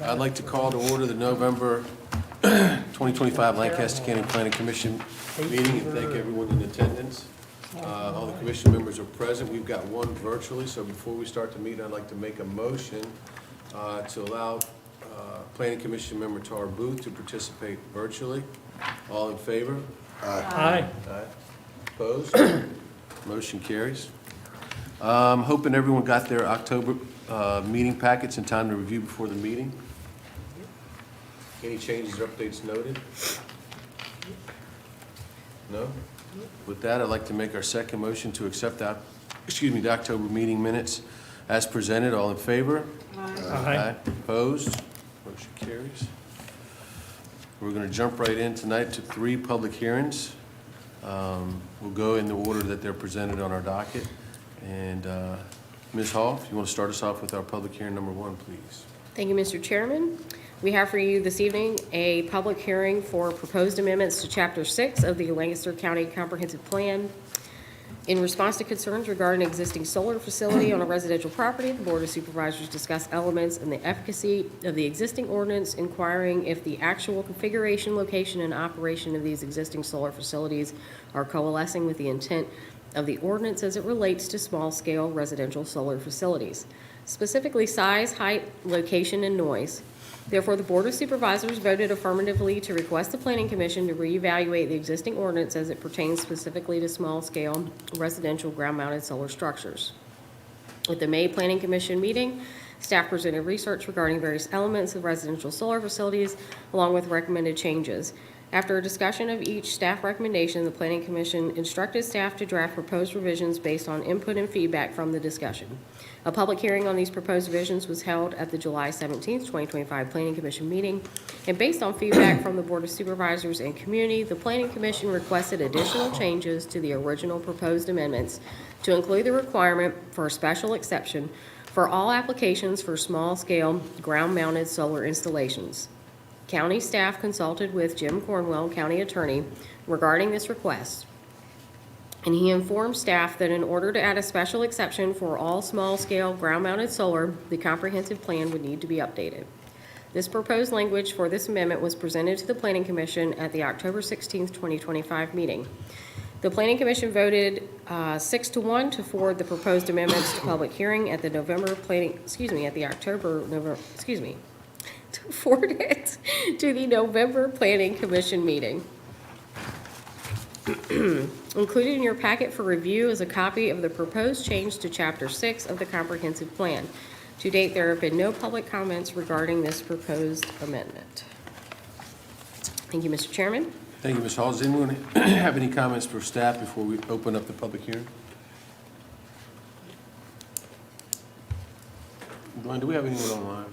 I'd like to call to order the November 2025 Lancaster County Planning Commission meeting and thank everyone in attendance. All the commission members are present. We've got one virtually, so before we start the meeting, I'd like to make a motion to allow Planning Commission member Tara Booth to participate virtually. All in favor? Aye. Aye. Opposed? Motion carries. Hoping everyone got their October meeting packets in time to review before the meeting. Any changes or updates noted? No? With that, I'd like to make our second motion to accept the October meeting minutes as presented. All in favor? Aye. Opposed? Motion carries. We're going to jump right in tonight to 3 public hearings. We'll go in the order that they're presented on our docket. And Ms. Hall, if you want to start us off with our public hearing number 1, please. Thank you, Mr. Chairman. We have for you this evening a public hearing for proposed amendments to Chapter 6 of the Lancaster County Comprehensive Plan. In response to concerns regarding an existing solar facility on a residential property, the Board of Supervisors discussed elements and the efficacy of the existing ordinance, inquiring if the actual configuration, location, and operation of these existing solar facilities are coalescing with the intent of the ordinance as it relates to small-scale residential solar facilities, specifically size, height, location, and noise. Therefore, the Board of Supervisors voted affirmatively to request the Planning Commission to reevaluate the existing ordinance as it pertains specifically to small-scale residential ground-mounted solar structures. At the May Planning Commission meeting, staff presented research regarding various elements of residential solar facilities, along with recommended changes. After a discussion of each staff recommendation, the Planning Commission instructed staff to draft proposed revisions based on input and feedback from the discussion. A public hearing on these proposed revisions was held at the July 17, 2025 Planning Commission meeting, and based on feedback from the Board of Supervisors and community, the Planning Commission requested additional changes to the original proposed amendments to include the requirement for a special exception for all applications for small-scale ground-mounted solar installations. County staff consulted with Jim Cornwell, County Attorney, regarding this request, and he informed staff that in order to add a special exception for all small-scale ground-mounted solar, the comprehensive plan would need to be updated. This proposed language for this amendment was presented to the Planning Commission at the October 16, 2025 meeting. The Planning Commission voted 6-1 to forward the proposed amendments to public hearing at the to forward it to the November Planning Commission meeting. Included in your packet for review is a copy of the proposed change to Chapter 6 of the Comprehensive Plan. To date, there have been no public comments regarding this proposed amendment. Thank you, Mr. Chairman. Thank you, Ms. Hall. Does anyone have any comments for staff before we open up the public hearing? Glenn, do we have anyone online?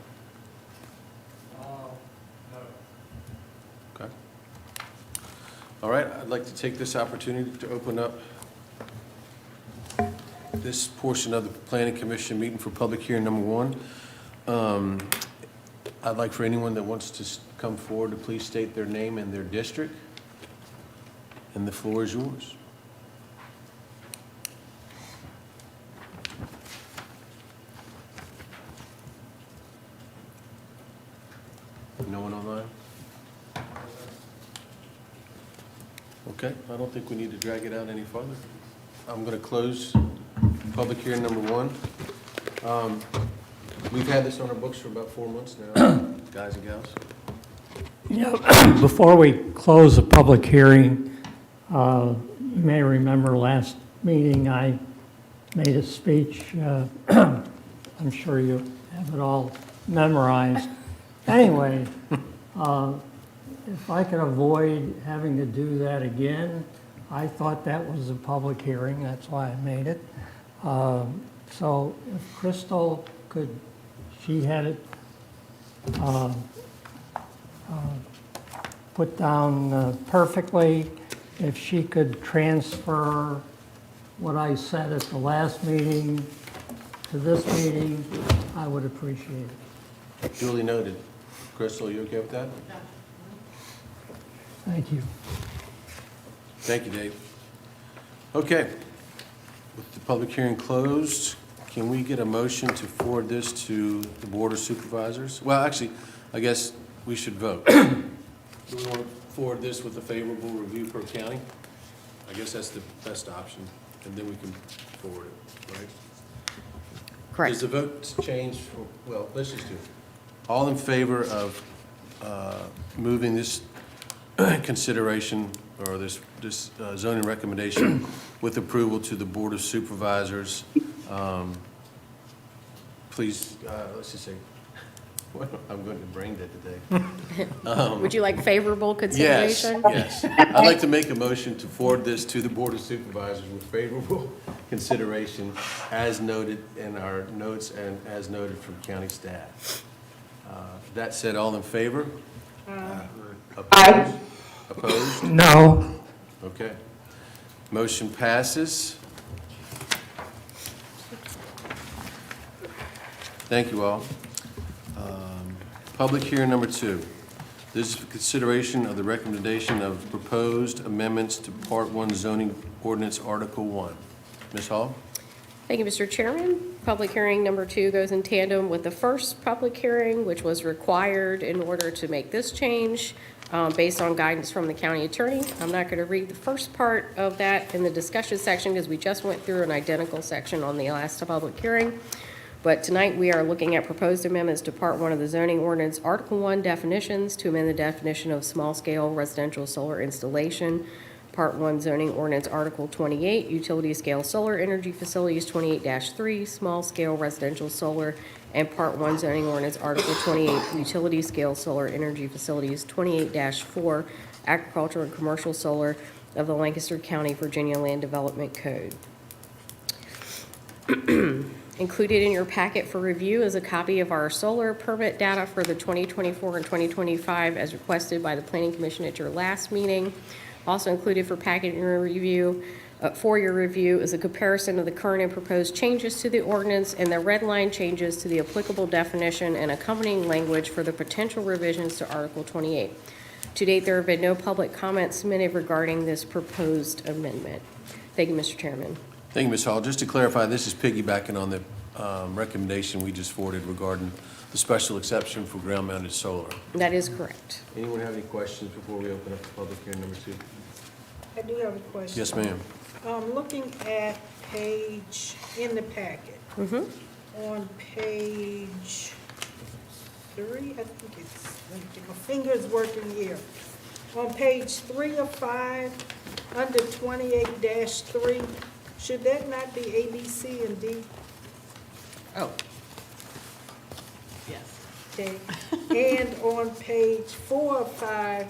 Okay. All right, I'd like to take this opportunity to open up this portion of the Planning Commission meeting for public hearing number 1. I'd like for anyone that wants to come forward to please state their name and their district. And the floor is yours. No one online? Okay, I don't think we need to drag it out any further. I'm going to close public hearing number 1. We've had this on our books for about 4 months now, guys and gals. Yeah, before we close the public hearing, you may remember last meeting I made a speech. I'm sure you have it all memorized. Anyway, if I could avoid having to do that again, I thought that was a public hearing. That's why I made it. So if Crystal could, she had it put down perfectly. If she could transfer what I said at the last meeting to this meeting, I would appreciate it. Duly noted. Crystal, are you okay with that? Thank you. Thank you, Dave. Okay. With the public hearing closed, Can we get a motion to forward this to the Board of Supervisors? Well, actually, I guess we should vote. Do we want to forward this with a favorable review per county? I guess that's the best option, and then we can forward it, right? Does Correct. the vote change, well, let's just do it. All in favor of moving this consideration, or this zoning recommendation with approval to the Board of Supervisors, please, let's just say, well, I'm going to brain dead today. Would you like favorable Yes, consideration? yes. I'd like to make a motion to forward this to the Board of Supervisors with favorable consideration as noted in our notes and as noted from county staff. That said, all in favor? Opposed? Opposed? No. Okay. Motion passes. Thank you all. Public hearing number 2. This is for consideration of the recommendation of proposed amendments to Part 1 zoning ordinance, Article 1. Ms. Hall? Thank you, Mr. Chairman. Public hearing number 2 goes in tandem with the first public hearing, which was required in order to make this change based on guidance from the county attorney. I'm not going to read the first part of that in the discussion section because we just went through an identical section on the last public hearing. But tonight, we are looking at proposed amendments to Part 1 of the zoning ordinance, Article 1 definitions, to amend the definition of small-scale residential solar installation, Part 1 zoning ordinance, Article 28, utility-scale solar energy facilities 28-3, small-scale residential solar, and Part 1 zoning ordinance, Article 28, utility-scale solar energy facilities 28-4, agricultural and commercial solar of the Lancaster County, Virginia Land Development Code. Included in your packet for review is a copy of our solar permit data for the 2024 and 2025 as requested by the Planning Commission at your last meeting. Also included for packet and review, for your review, is a comparison of the current and proposed changes to the ordinance and the red line changes to the applicable definition and accompanying language for the potential revisions to Article 28. To date, there have been no public comments submitted regarding this proposed amendment. Thank you, Mr. Chairman. Thank you, Ms. Hall. Just to clarify, this is piggybacking on the recommendation we just forwarded regarding the special exception for ground-mounted solar. That is correct. Anyone have any questions before we open up the public hearing number 2? I do have a question. Yes, ma'am. Looking at page, in the packet, on page 3, I think it's, let me get my fingers working here. On page 3 of 5, under 28-3, should that not be A, B, C, and D? Oh. Yes. Okay. And on page 4 of 5,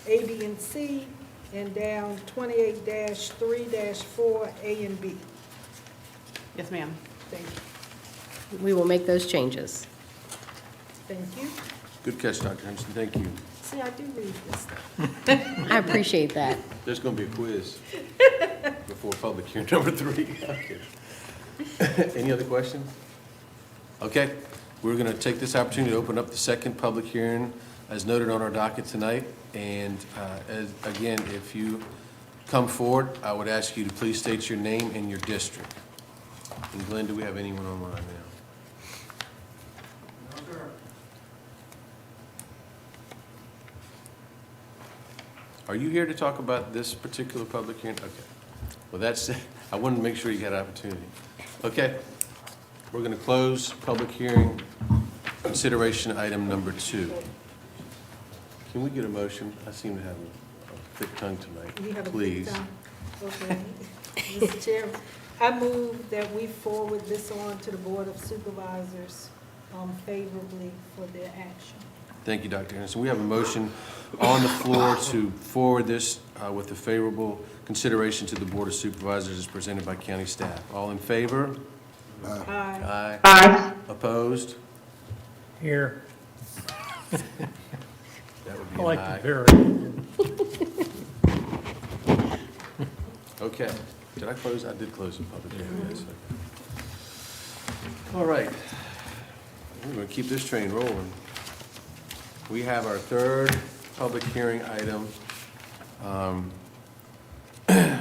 A, B, and C, and down 28-3-4, A and B. Yes, ma'am. Thank you. We will make those changes. Thank you. Good catch, Dr. Henderson. Thank you. See, I do read this stuff. I appreciate that. There's going to be a quiz before public hearing number 3. Any other questions? Okay, we're going to take this opportunity to open up the second public hearing as noted on our docket tonight. And again, if you come forward, I would ask you to please state your name and your district. And Glenn, do we have anyone online now? Are you here to talk about this particular public hearing? Okay. Well, that's, I wanted to make sure you got an opportunity. Okay. We're going to close public hearing, consideration item number 2. Can we get a motion? I seem to have a thick tongue tonight. You have a Please. good time. Okay. Mr. Chairman, I move that we forward this on to the Board of Supervisors favorably for their action. Thank you, Dr. Henderson. We have a motion on the floor to forward this with a favorable consideration to the Board of Supervisors as presented by county staff. All in favor? Aye. Aye. Opposed? Here. That would I be like an the aye. variance. Okay. Did I close? I did close the public hearing. Yes, okay. All right. We're going to keep this train rolling. We have our third public hearing item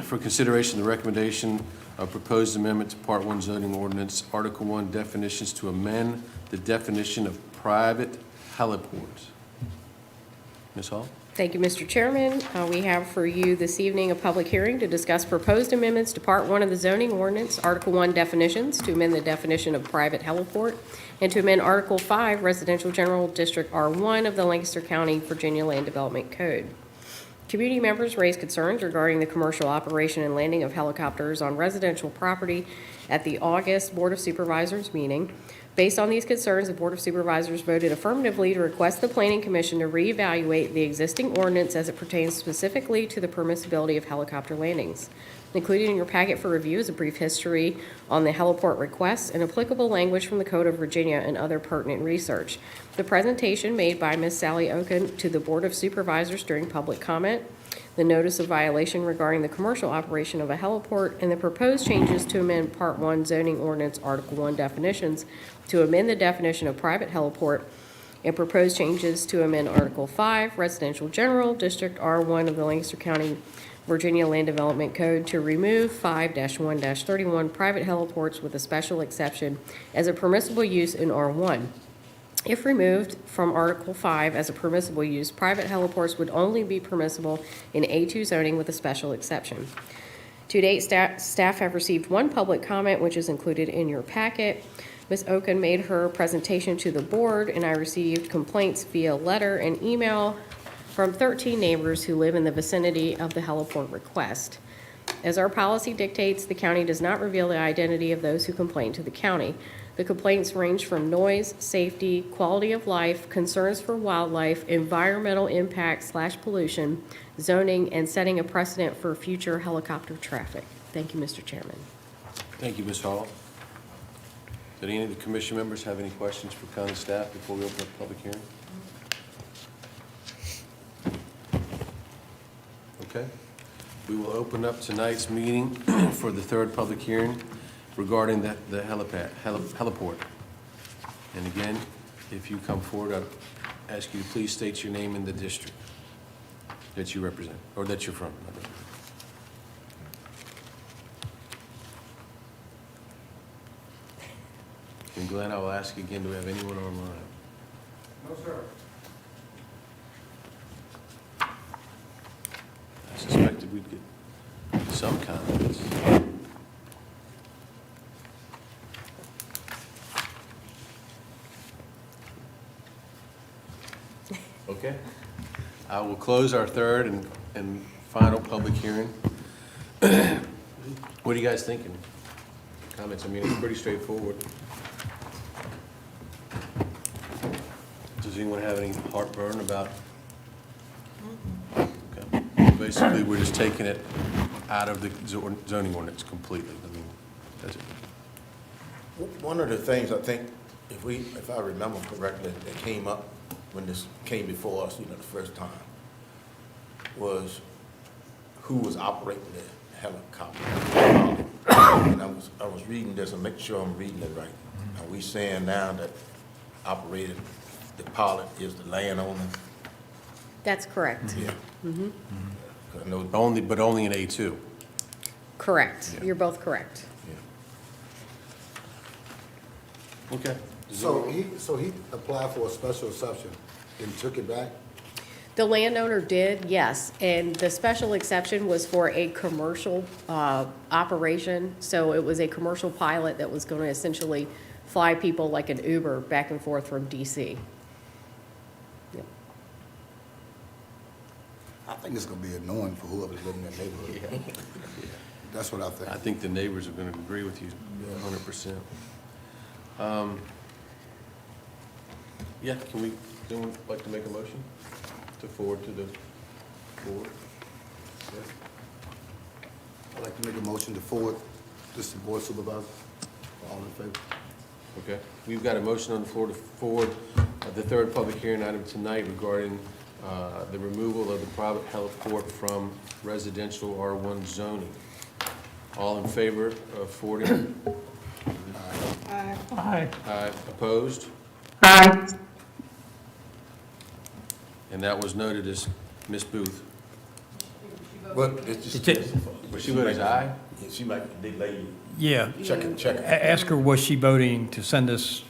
for consideration, the recommendation a proposed amendment to Part 1 zoning ordinance, Article 1 definitions to amend the definition of private heliports. Ms. Hall? Thank you, Mr. Chairman. We have for you this evening a public hearing to discuss proposed amendments to Part 1 of the zoning ordinance, Article 1 definitions, to amend the definition of private heliport, and to amend Article 5 Residential General District R1 of the Lancaster County, Virginia Land Development Code. Community members raised concerns regarding the commercial operation and landing of helicopters on residential property at the August Board of Supervisors meeting. Based on these concerns, the Board of Supervisors voted affirmatively to request the Planning Commission to reevaluate the existing ordinance as it pertains specifically to the permissibility of helicopter landings. Included in your packet for review is a brief history on the heliport requests and applicable language from the Code of Virginia and other pertinent research. The presentation made by Ms. Sally Oken to the Board of Supervisors during public comment, the notice of violation regarding the commercial operation of a heliport, and the proposed changes to amend Part 1 zoning ordinance, Article 1 definitions, to amend the definition of private heliport, and proposed changes to amend Article 5 Residential General District R1 of the Lancaster County, Virginia Land Development Code to remove 5-1-31 private heliports with a special exception as a permissible use in R1. If removed from Article 5 as a permissible use, private heliports would only be permissible in A2 zoning with a special exception. To date, staff have received one public comment, which is included in your packet. Ms. Oken made her presentation to the board, and I received complaints via letter and email from 13 neighbors who live in the vicinity of the heliport request. As our policy dictates, the county does not reveal the identity of those who complain to the county. The complaints range from noise, safety, quality of life, concerns for wildlife, environmental impact / pollution, zoning, and setting a precedent for future helicopter traffic. Thank you, Mr. Chairman. Thank you, Ms. Hall. Did any of the commission members have any questions for county staff before we open up the public hearing? Okay. We will open up tonight's meeting for the third public hearing regarding the heliport. And again, if you come forward, I'll ask you to please state your name and the district that you represent, or that you're from. And Glenn, I will ask again, do we have anyone online? No, sir. I suspected we'd get some comments. Okay. I will close our third and final public hearing. What are you guys thinking? Comments? I mean, it's pretty straightforward. Does anyone have any heartburn about? Okay. Basically, we're just taking it out of the zoning ordinance completely. I mean, that's it. One of the things I think, if I remember correctly, that came up when this came before us, the first time, was who was operating the helicopter. And I was reading this and make sure I'm reading it right. Are we saying now that the pilot is the landowner? That's correct. Yeah. 'Cause I know, But only in A2. Correct. Yeah. You're both correct. yeah. Okay. So he applied for a special exception and took it back? The landowner did, yes, and the special exception was for a commercial operation. So it was a commercial pilot that was going to essentially fly people like an Uber back and forth from DC. Yep. I think it's gonna be annoying for whoever's living in that neighborhood. That's what I think. I think the neighbors are going to agree with you 100%. Yeah, can we, anyone like to make a motion to forward to the board? Yeah. I'd like to make a motion to forward this to board supervisor. All in favor? Okay, we've got a motion on the floor to forward the third public hearing item tonight regarding the removal of the private heliport from residential R1 zoning. All in favor of forwarding? Aye. Aye. Opposed? Aye. And that was noted as Ms. Booth. But it's just. Was she voted aye? Yeah, she might delay you. Yeah. Check it. Ask her, was she voting to send us?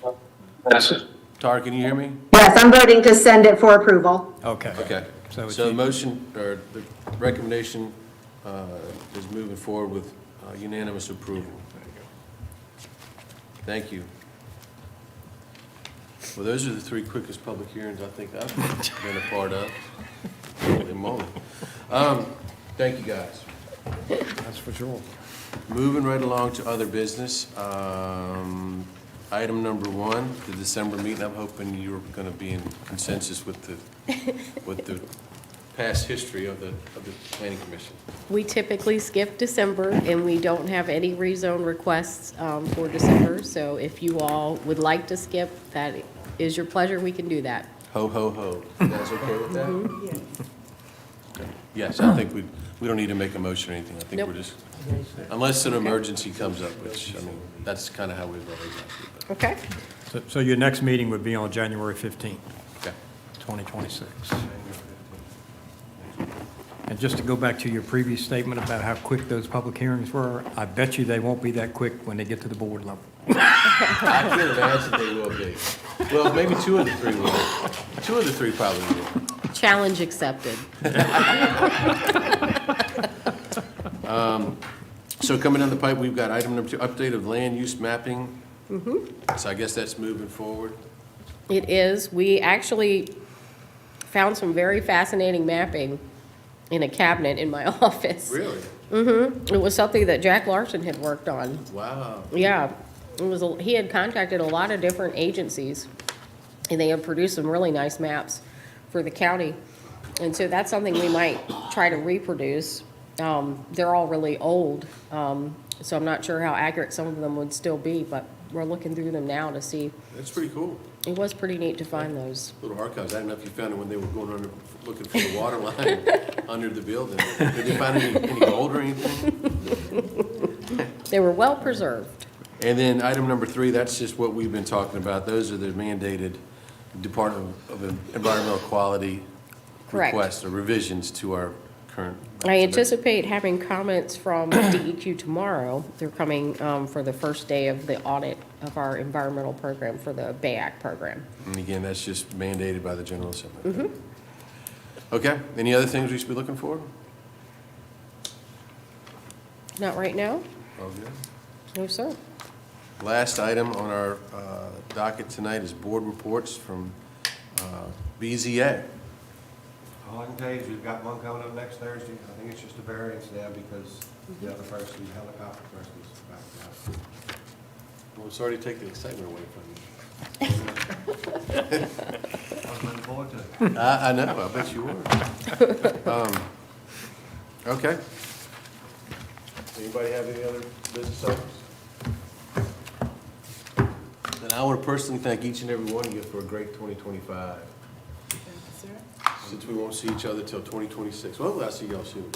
Tara, can you hear me? Yes, I'm voting to send it for approval. Okay. Okay. So So the it's- motion, or the recommendation is moving forward with unanimous approval. Thank you. Well, those are the three quickest public hearings I think I've been a part of. Holy moly. Thank you, guys. That's for sure. Moving right along to other business. Item number 1, the December meeting. I'm hoping you're going to be in consensus with the past history of the planning commission. We typically skip December, and we don't have any rezone requests for December. So if you all would like to skip, that is your pleasure, we can do that. Ho, ho, ho. You guys okay with that? Yeah. Yes, I think we don't need to make a motion or anything. I think Nope. we're just, unless an emergency comes up, which, I mean, that's kind of how we've always acted. Okay? So your next meeting would be on January 15th, Okay. 2026. And just to go back to your previous statement about how quick those public hearings were, I bet you they won't be that quick when they get to the board level. I can imagine they will be. Well, maybe 2 of the 3 will. 2 of the 3 probably will. Challenge accepted. So coming down the pipe, we've got item number 2, update of land use mapping. So I guess that's moving forward. It is. We actually found some very fascinating mapping in a cabinet in my office. Really? It was something that Jack Larson had worked on. Wow. Yeah, he had contacted a lot of different agencies, and they had produced some really nice maps for the county. And so that's something we might try to reproduce. They're all really old, so I'm not sure how accurate some of them would still be, but we're looking through them now to see. That's pretty cool. It was pretty neat to find those. Little archives. I don't know if you found it when they were going under, looking for the water line under the building. Did they find any gold or anything? They were well preserved. And then item number 3, that's just what we've been talking about. Those are the mandated Department of Environmental Quality Correct. requests or revisions to our current. I anticipate having comments from DEQ tomorrow. They're coming for the first day of the audit of our environmental program for the Bay Act program. And again, that's just mandated by the General Assembly. Okay, any other things we should be looking for? Not right now? All good. No, sir. Last item on our docket tonight is board reports from BZA. All I can tell you is we've got one coming up next Thursday. I think it's just a variance now because the other person, the helicopter person, is back out. Well, sorry to take the excitement away from I was looking forward to it. you. I know, I bet you were. Okay. Anybody have any other business items? Then I want to personally thank each and every one of you for a great 2025. Since we won't see each other till 2026. Well, I'll see y'all soon.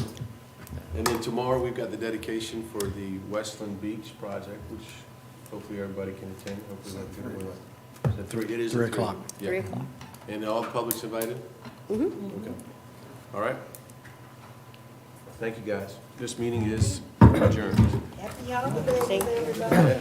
And then tomorrow, we've got the dedication for the Westland Beach project, which hopefully everybody can attend. Hopefully we'll have a good one. Is it 3? It is at 3 o'clock. Yeah. 3 o'clock. And all the public's invited? Okay. All right. Thank you, guys. This meeting is adjourned. Happy holidays, everybody.